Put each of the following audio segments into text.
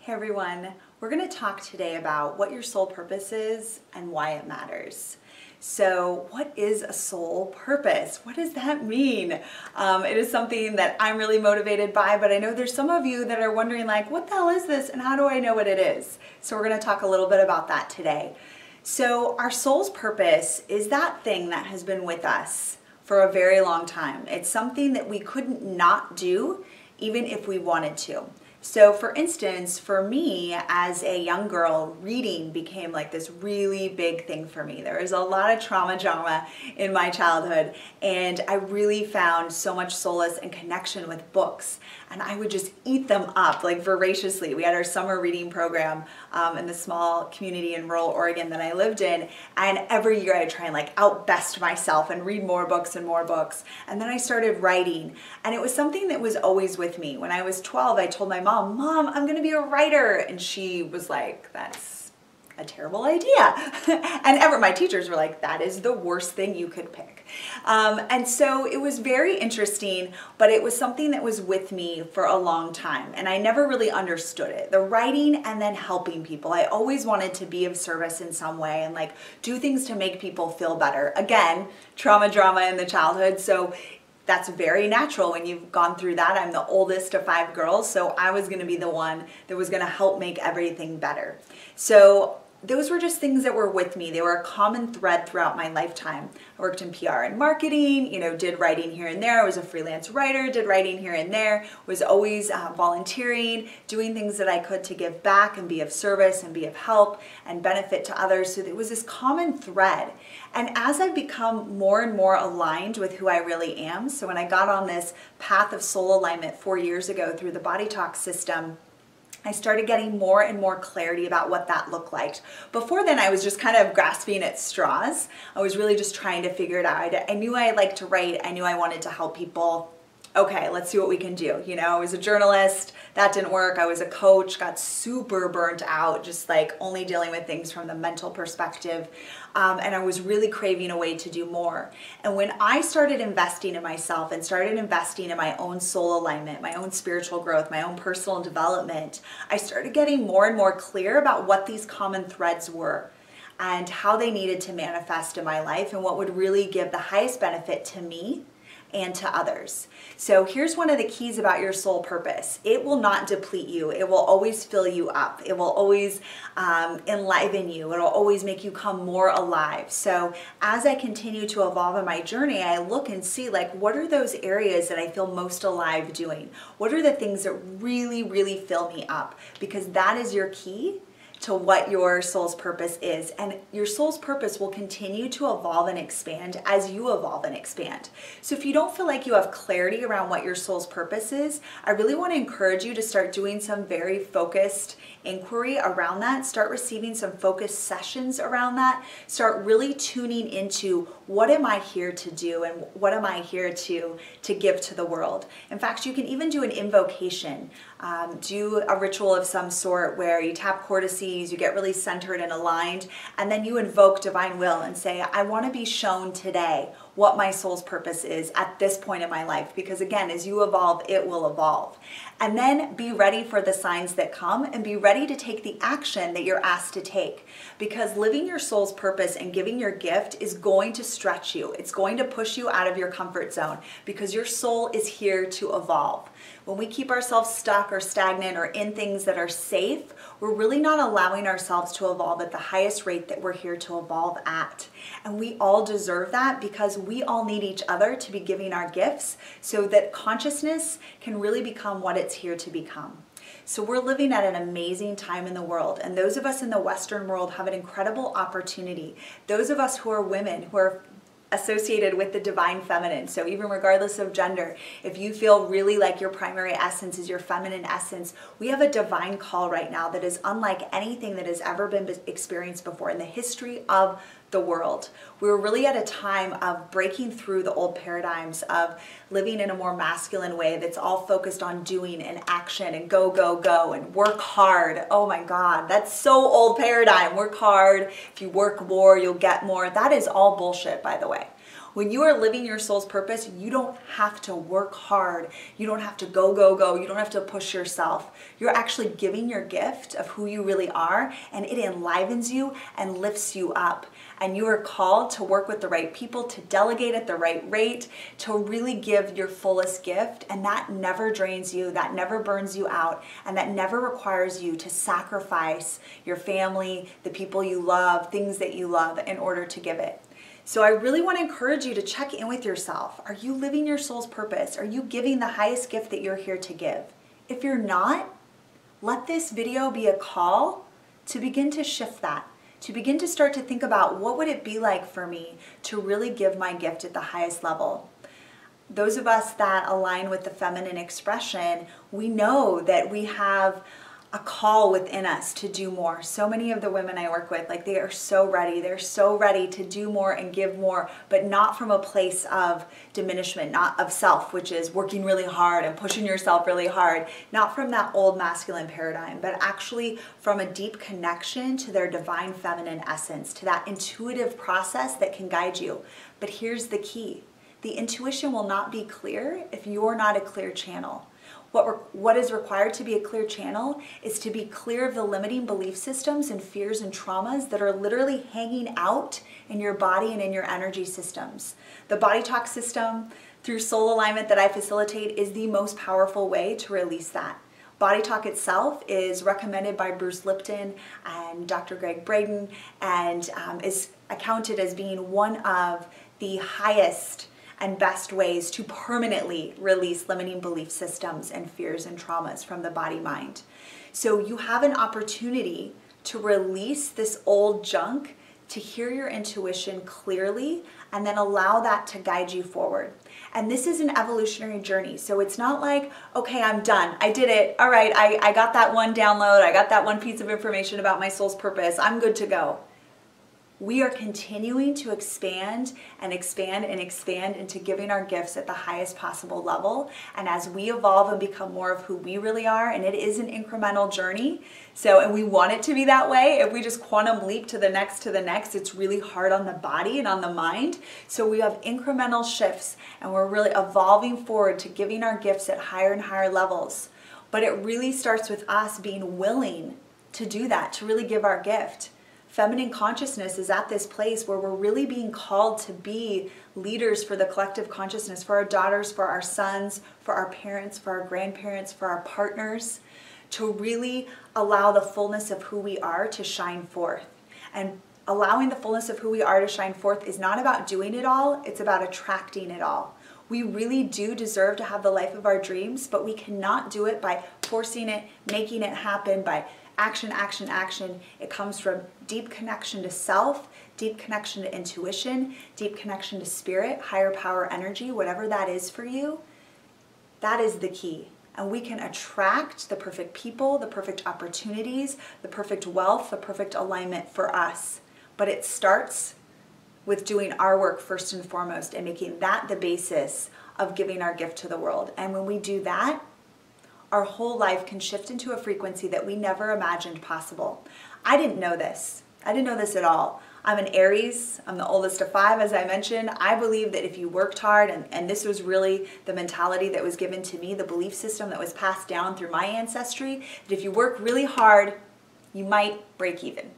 Hey everyone, we're going to talk today about what your soul purpose is and why it matters. So what is a soul purpose? What does that mean? It is something that I'm really motivated by, but I know there's some of you that are wondering like, what the hell is this and how do I know what it is? So we're going to talk a little bit about that today. So our soul's purpose is that thing that has been with us for a very long time. It's something that we couldn't not do even if we wanted to. So for instance, for me as a young girl, reading became like this really big thing for me. There was a lot of trauma in my childhood, and I really found so much solace and connection with books. And I would just eat them up like voraciously. We had our summer reading program in the small community in rural Oregon that I lived in. And every year I'd try and like outbest myself and read more books and more books. And then I started writing. And it was something that was always with me. When I was 12, I told my mom, I'm going to be a writer. And she was like, that's a terrible idea. And my teachers were like, that is the worst thing you could pick. And so it was very interesting, but it was something that was with me for a long time. And I never really understood it. The writing and then helping people. I always wanted to be of service in some way and like do things to make people feel better. Again, trauma in the childhood. So that's very natural when you've gone through that. I'm the oldest of 5 girls, so I was going to be the one that was going to help make everything better. So those were just things that were with me. They were a common thread throughout my lifetime. I worked in PR and marketing, did writing here and there. I was a freelance writer, did writing here and there, was always volunteering, doing things that I could to give back and be of service and be of help and benefit to others. So there was this common thread. And as I've become more and more aligned with who I really am, so when I got on this path of soul alignment 4 years ago through the Body Talk system, I started getting more and more clarity about what that looked like. Before then, I was just kind of grasping at straws. I was really just trying to figure it out. I knew I liked to write. I knew I wanted to help people. Okay, let's see what we can do. I was a journalist. That didn't work. I was a coach, got super burnt out, just like only dealing with things from the mental perspective. And I was really craving a way to do more. And when I started investing in myself and started investing in my own soul alignment, my own spiritual growth, my own personal development, I started getting more and more clear about what these common threads were and how they needed to manifest in my life and what would really give the highest benefit to me and to others. So here's one of the keys about your soul purpose. It will not deplete you. It will always fill you up. It will always enliven you. It'll always make you come more alive. So as I continue to evolve in my journey, I look and see like, what are those areas that I feel most alive doing? What are the things that really, really fill me up? Because that is your key to what your soul's purpose is. And your soul's purpose will continue to evolve and expand as you evolve and expand. So if you don't feel like you have clarity around what your soul's purpose is, I really want to encourage you to start doing some very focused inquiry around that. Start receiving some focused sessions around that. Start really tuning into what am I here to do and what am I here to give to the world. In fact, you can even do an invocation. Do a ritual of some sort where you tap cortices, you get really centered and aligned, and then you invoke divine will and say, I want to be shown today what my soul's purpose is at this point in my life. Because again, as you evolve, it will evolve. And then be ready for the signs that come and be ready to take the action that you're asked to take. Because living your soul's purpose and giving your gift is going to stretch you. It's going to push you out of your comfort zone because your soul is here to evolve. When we keep ourselves stuck or stagnant or in things that are safe, we're really not allowing ourselves to evolve at the highest rate that we're here to evolve at. And we all deserve that because we all need each other to be giving our gifts so that consciousness can really become what it's here to become. So we're living at an amazing time in the world, and those of us in the Western world have an incredible opportunity. Those of us who are women, who are associated with the divine feminine. So even regardless of gender, if you feel really like your primary essence is your feminine essence, we have a divine call right now that is unlike anything that has ever been experienced before in the history of the world. We're really at a time of breaking through the old paradigms of living in a more masculine way that's all focused on doing and action and go, go, go and work hard. Oh my God, that's so old paradigm. Work hard. If you work more, you'll get more. That is all bullshit, by the way. When you are living your soul's purpose, you don't have to work hard. You don't have to go, go, go. You don't have to push yourself. You're actually giving your gift of who you really are, and it enlivens you and lifts you up. And you are called to work with the right people, to delegate at the right rate, to really give your fullest gift. And that never drains you, that never burns you out, and that never requires you to sacrifice your family, the people you love, things that you love in order to give it. So I really want to encourage you to check in with yourself. Are you living your soul's purpose? Are you giving the highest gift that you're here to give? If you're not, let this video be a call to begin to shift that, to begin to start to think about what would it be like for me to really give my gift at the highest level. Those of us that align with the feminine expression, we know that we have a call within us to do more. So many of the women I work with, like, they are so ready. They're so ready to do more and give more, but not from a place of diminishment, not of self, which is working really hard and pushing yourself really hard, not from that old masculine paradigm, but actually from a deep connection to their divine feminine essence, to that intuitive process that can guide you. But here's the key. The intuition will not be clear if you're not a clear channel. What is required to be a clear channel is to be clear of the limiting belief systems and fears and traumas that are literally hanging out in your body and in your energy systems. The body talk system through soul alignment that I facilitate is the most powerful way to release that. Body talk itself is recommended by Bruce Lipton and Dr. Greg Braden, and is accounted as being one of the highest and best ways to permanently release limiting belief systems and fears and traumas from the body-mind. So you have an opportunity to release this old junk, to hear your intuition clearly, and then allow that to guide you forward. And this is an evolutionary journey. So it's not like, okay, I'm done. I did it. All right, I got that one download. I got that one piece of information about my soul's purpose. I'm good to go. We are continuing to expand and expand and expand into giving our gifts at the highest possible level. And as we evolve and become more of who we really are, and it is an incremental journey, and we want it to be that way. If we just quantum leap to the next, it's really hard on the body and on the mind. So we have incremental shifts, and we're really evolving forward to giving our gifts at higher and higher levels. But it really starts with us being willing to do that, to really give our gift. Feminine consciousness is at this place where we're really being called to be leaders for the collective consciousness, for our daughters, for our sons, for our parents, for our grandparents, for our partners, to really allow the fullness of who we are to shine forth. And allowing the fullness of who we are to shine forth is not about doing it all, it's about attracting it all. We really do deserve to have the life of our dreams, but we cannot do it by forcing it, making it happen, by action, action, action. It comes from deep connection to self, deep connection to intuition, deep connection to spirit, higher power energy, whatever that is for you. That is the key. And we can attract the perfect people, the perfect opportunities, the perfect wealth, the perfect alignment for us. But it starts with doing our work first and foremost and making that the basis of giving our gift to the world. And when we do that, our whole life can shift into a frequency that we never imagined possible. I didn't know this. I didn't know this at all. I'm an Aries. I'm the oldest of 5, as I mentioned. I believe that if you worked hard, and this was really the mentality that was given to me, the belief system that was passed down through my ancestry, that if you work really hard, you might break even.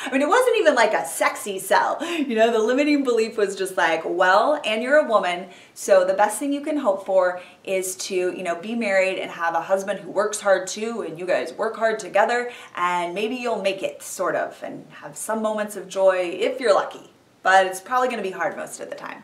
I mean, it wasn't even like a sexy sell. You know, the limiting belief was just like, well, and you're a woman, so the best thing you can hope for is to, be married and have a husband who works hard too, and you guys work hard together, and maybe you'll make it, sort of, and have some moments of joy if you're lucky. But it's probably going to be hard most of the time.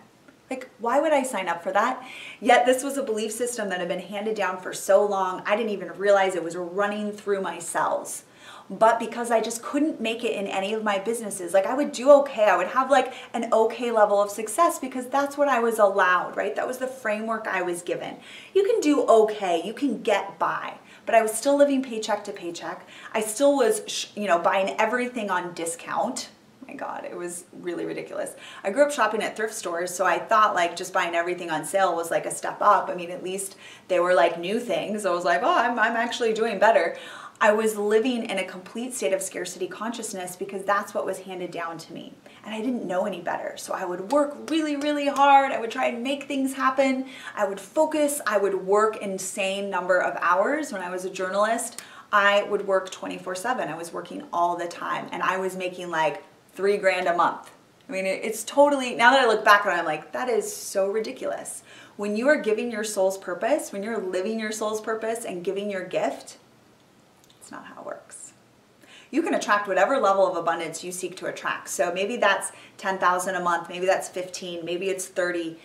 Like, why would I sign up for that? Yet this was a belief system that had been handed down for so long, I didn't even realize it was running through my cells. But because I just couldn't make it in any of my businesses, like I would do okay, I would have like an okay level of success because that's what I was allowed, right? That was the framework I was given. You can do okay, you can get by, but I was still living paycheck to paycheck. I still was, buying everything on discount. My God, it was really ridiculous. I grew up shopping at thrift stores, so I thought like just buying everything on sale was like a step up. I mean, at least they were like new things. I was like, oh, I'm actually doing better. I was living in a complete state of scarcity consciousness because that's what was handed down to me. And I didn't know any better. So I would work really, really hard. I would try and make things happen. I would focus. I would work an insane number of hours. When I was a journalist, I would work 24/7. I was working all the time. And I was making like $3,000 a month. I mean, it's totally, now that I look back on it, I'm like, that is so ridiculous. When you are giving your soul's purpose, when you're living your soul's purpose and giving your gift, it's not how it works. You can attract whatever level of abundance you seek to attract. So maybe that's 10,000 a month, maybe that's 15, maybe it's 30,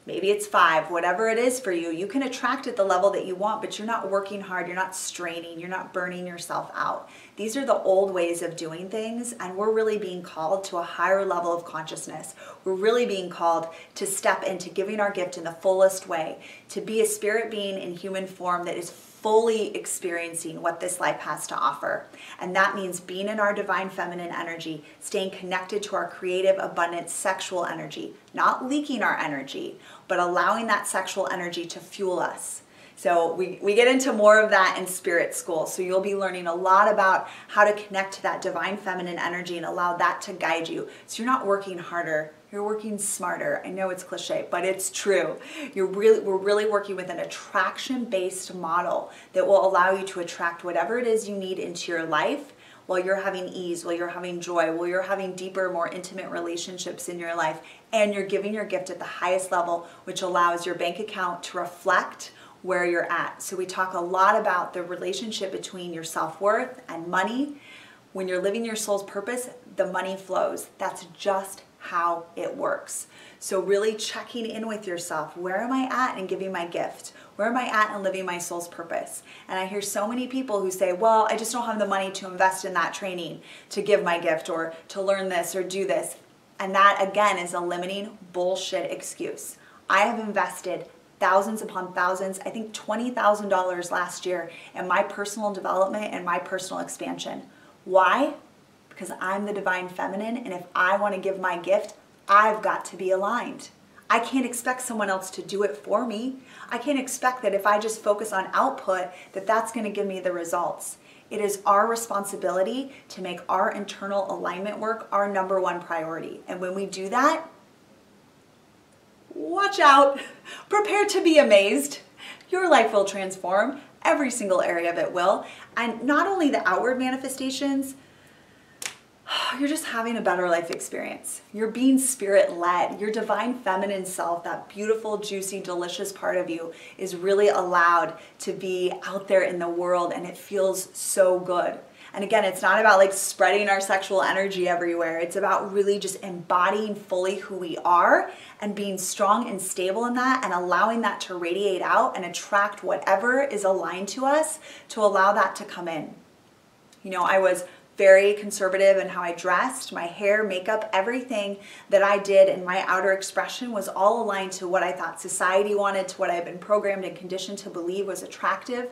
maybe it's 5, whatever it is for you. You can attract at the level that you want, but you're not working hard, you're not straining, you're not burning yourself out. These are the old ways of doing things, and we're really being called to a higher level of consciousness. We're really being called to step into giving our gift in the fullest way, to be a spirit being in human form that is fully experiencing what this life has to offer. And that means being in our divine feminine energy, staying connected to our creative, abundant sexual energy, not leaking our energy, but allowing that sexual energy to fuel us. So we get into more of that in spirit school. So you'll be learning a lot about how to connect to that divine feminine energy and allow that to guide you. So you're not working harder, you're working smarter. I know it's cliche, but it's true. We're really working with an attraction-based model that will allow you to attract whatever it is you need into your life while you're having ease, while you're having joy, while you're having deeper, more intimate relationships in your life, and you're giving your gift at the highest level, which allows your bank account to reflect where you're at. So we talk a lot about the relationship between your self-worth and money. When you're living your soul's purpose, the money flows. That's just how it works. So really checking in with yourself. Where am I at in giving my gift? Where am I at in living my soul's purpose? And I hear so many people who say, well, I just don't have the money to invest in that training, to give my gift, or to learn this or do this. And that, again, is a limiting bullshit excuse. I have invested thousands upon thousands, I think $20,000 last year in my personal development and my personal expansion. Why? Because I'm the divine feminine, and if I want to give my gift, I've got to be aligned. I can't expect someone else to do it for me. I can't expect that if I just focus on output, that that's going to give me the results. It is our responsibility to make our internal alignment work our #1 priority. And when we do that, watch out, prepare to be amazed. Your life will transform. Every single area of it will. And not only the outward manifestations, you're just having a better life experience. You're being spirit-led. Your divine feminine self, that beautiful, juicy, delicious part of you, is really allowed to be out there in the world, and it feels so good. And again, it's not about like spreading our sexual energy everywhere. It's about really just embodying fully who we are and being strong and stable in that, and allowing that to radiate out and attract whatever is aligned to us, to allow that to come in. You know, I was very conservative in how I dressed, my hair, makeup, everything that I did in my outer expression was all aligned to what I thought society wanted, to what I had been programmed and conditioned to believe was attractive.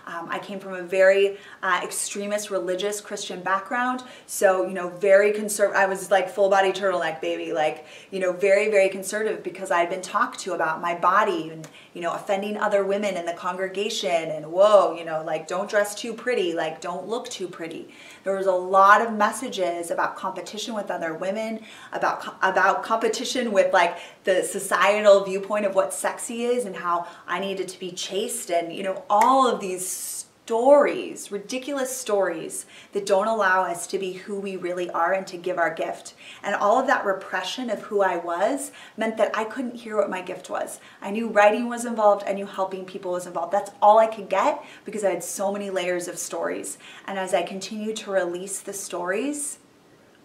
I came from a very extremist religious Christian background, so, you know, very conservative. I was like full body turtleneck, baby, like, you know, very, very conservative, because I'd been talked to about my body and, you know, offending other women in the congregation, and whoa, you know, like, don't dress too pretty, like, don't look too pretty. There was a lot of messages about competition with other women, about competition with like the societal viewpoint of what sexy is and how I needed to be chaste, and, you know, all of these stories, ridiculous stories that don't allow us to be who we really are and to give our gift. And all of that repression of who I was meant that I couldn't hear what my gift was. I knew writing was involved, I knew helping people was involved. That's all I could get, because I had so many layers of stories. And as I continued to release the stories,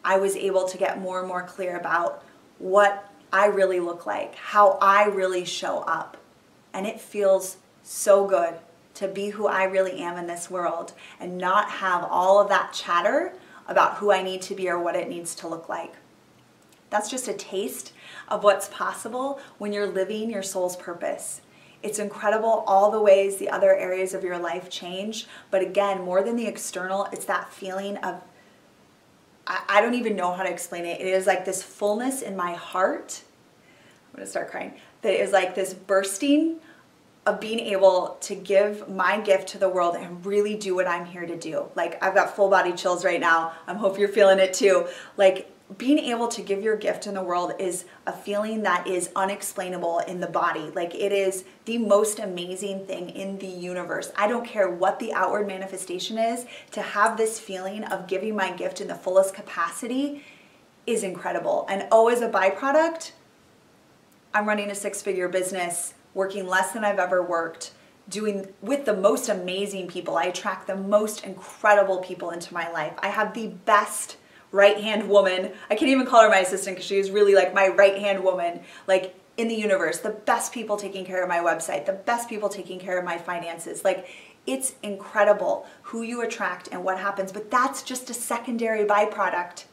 I was able to get more and more clear about what I really look like, how I really show up. And it feels so good to be who I really am in this world and not have all of that chatter about who I need to be or what it needs to look like. That's just a taste of what's possible when you're living your soul's purpose. It's incredible all the ways the other areas of your life change, but again, more than the external, it's that feeling of, I don't even know how to explain it. It is like this fullness in my heart. I'm gonna start crying. That is like this bursting of being able to give my gift to the world and really do what I'm here to do. Like, I've got full body chills right now. I hope you're feeling it too. Like, being able to give your gift in the world is a feeling that is unexplainable in the body. Like, it is the most amazing thing in the universe. I don't care what the outward manifestation is, to have this feeling of giving my gift in the fullest capacity is incredible. And oh, as a byproduct, I'm running a 6-figure business, working less than I've ever worked, doing with the most amazing people. I attract the most incredible people into my life. I have the best right-hand woman. I can't even call her my assistant because she is really like my right-hand woman, like in the universe. The best people taking care of my website, the best people taking care of my finances. Like, it's incredible who you attract and what happens, but that's just a secondary byproduct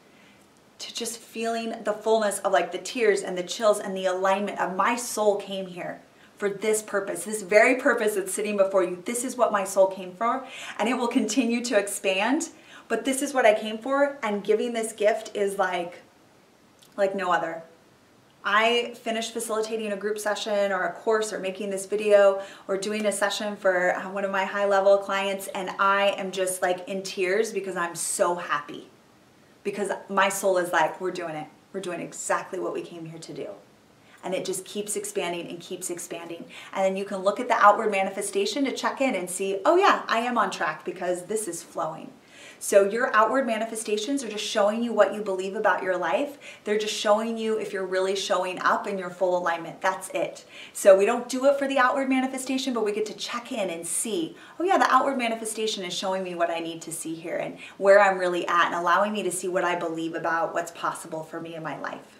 to just feeling the fullness of like the tears and the chills and the alignment of my soul came here for this purpose, this very purpose that's sitting before you. This is what my soul came for, and it will continue to expand, but this is what I came for, and giving this gift is like no other. I finished facilitating a group session or a course or making this video or doing a session for one of my high-level clients, and I am just like in tears because I'm so happy. Because my soul is like, we're doing it. We're doing exactly what we came here to do. And it just keeps expanding and keeps expanding. And then you can look at the outward manifestation to check in and see, oh yeah, I am on track because this is flowing. So your outward manifestations are just showing you what you believe about your life. They're just showing you if you're really showing up in your full alignment. That's it. So we don't do it for the outward manifestation, but we get to check in and see, oh yeah, the outward manifestation is showing me what I need to see here and where I'm really at, and allowing me to see what I believe about what's possible for me in my life.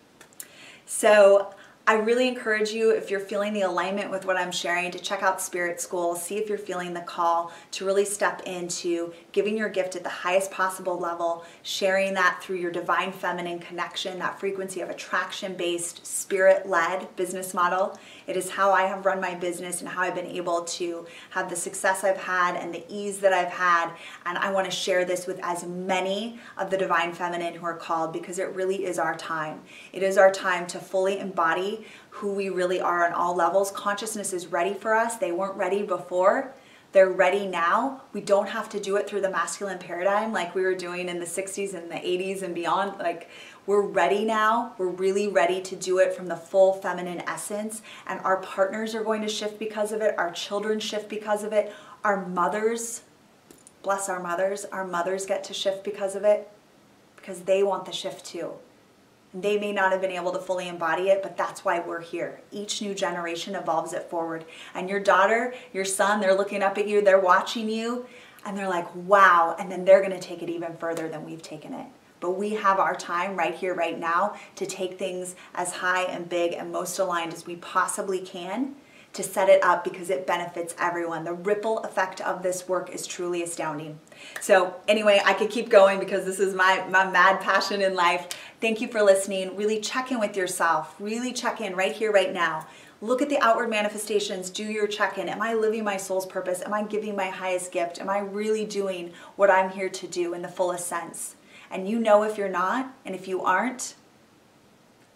So I really encourage you, if you're feeling the alignment with what I'm sharing, to check out Spirit School, see if you're feeling the call to really step into giving your gift at the highest possible level, sharing that through your divine feminine connection, that frequency of attraction-based, spirit-led business model. It is how I have run my business and how I've been able to have the success I've had and the ease that I've had. And I want to share this with as many of the divine feminine who are called, because it really is our time. It is our time to fully embody who we really are on all levels. Consciousness is ready for us. They weren't ready before. They're ready now. We don't have to do it through the masculine paradigm like we were doing in the 60s and the 80s and beyond. Like, we're ready now. We're really ready to do it from the full feminine essence. And our partners are going to shift because of it. Our children shift because of it. Our mothers, bless our mothers get to shift because of it, because they want the shift too. They may not have been able to fully embody it, but that's why we're here. Each new generation evolves it forward. And your daughter, your son, they're looking up at you, they're watching you, and they're like, wow. And then they're going to take it even further than we've taken it. But we have our time right here, right now, to take things as high and big and most aligned as we possibly can, to set it up because it benefits everyone. The ripple effect of this work is truly astounding. So anyway, I could keep going because this is my mad passion in life. Thank you for listening. Really check in with yourself. Really check in right here, right now. Look at the outward manifestations. Do your check-in. Am I living my soul's purpose? Am I giving my highest gift? Am I really doing what I'm here to do in the fullest sense? And you know if you're not, and if you aren't,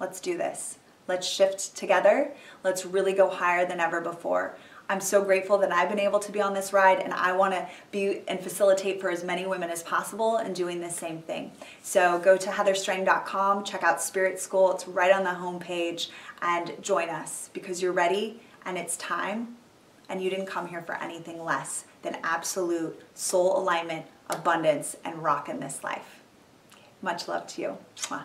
let's do this. Let's shift together. Let's really go higher than ever before. I'm so grateful that I've been able to be on this ride, and I want to be and facilitate for as many women as possible in doing the same thing. So go to heatherstrang.com, check out Spirit School. It's right on the homepage, and join us because you're ready and it's time, and you didn't come here for anything less than absolute soul alignment, abundance, and rock in this life. Much love to you. Mwah.